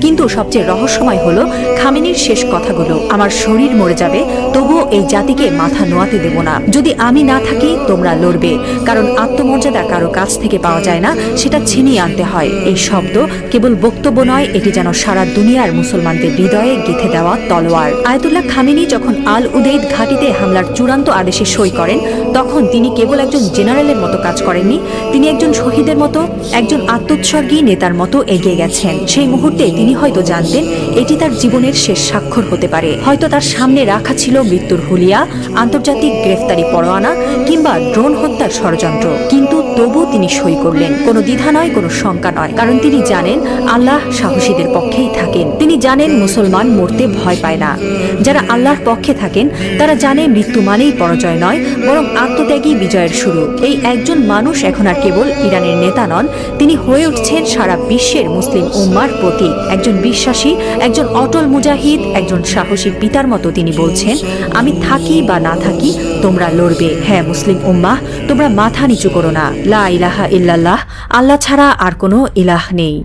কিন্তু সবচেয়ে রহস্যময় হলো খামেনির শেষ কথাগুলো, আমার শরীর মরে যাবে তবুও এই জাতিকে মাথা নোয়াতে দেব না। যদি আমি না থাকি তোমরা লড়বে, কারণ আত্মমর্যাদা কারো কাছ থেকে পাওয়া যায় না, সেটা ছিনিয়ে আনতে হয়। এই শব্দ কেবল বক্তব্য নয়, এটি যেন সারা দুনিয়ার মুসলমানদের হৃদয়ে গেঁথে দেওয়া তলোয়ার। আয়াতুল্লাহ খামেনি যখন আল উদেইদ ঘাঁটিতে হামলার চূড়ান্ত আদেশে সই করেন, তখন তিনি কেবল একজন জেনারেলের মতো কাজ করেননি, তিনি একজন শহীদের মতো, একজন আত্মোৎসর্গী নেতার মতো এগিয়ে গেছেন। সেই মুহূর্তে তিনি হয়তো জানতেন এটি তার জীবনের শেষ স্বাক্ষর হতে পারে। হয়তো তার সামনে রাখা ছিল মৃত্যুর হুলিয়া, আন্তর্জাতিক গ্রেফতারি পরোয়ানা কিংবা ড্রোন হত্যার ষড়যন্ত্র, কিন্তু তবু তিনি সই করলেন। কোনো দ্বিধা নয়, কোনো শঙ্কা নয়, কারণ তিনি জানেন আল্লাহ সাহসীদের পক্ষেই থাকেন। তিনি জানেন মুসলমান মরতে ভয় পায় না। যারা আল্লাহর পক্ষে থাকেন তারা জানে মৃত্যু মানেই পরাজয় নয়, বরং আত্মত্যাগী বিজয়ের শুরু। এই একজন মানুষ এখন আর কেবল ইরানের নেতা নন, তিনি হয়ে উঠছেন সারা বিশ্বের মুসলিম উম্মার প্রতীক। একজন বিশ্বাসী, একজন অটল মুজাহিদ, একজন সাহসী পিতার মতো তিনি বলছেন, আমি থাকি বা না থাকি তোমরা লড়বে। হ্যাঁ মুসলিম উম্মাহ, তোমরা মাথা নিচু করো না। লা ইলাহা ইল্লাল্লাহ, আল্লাহ ছাড়া আর কোনো ইলাহ নেই।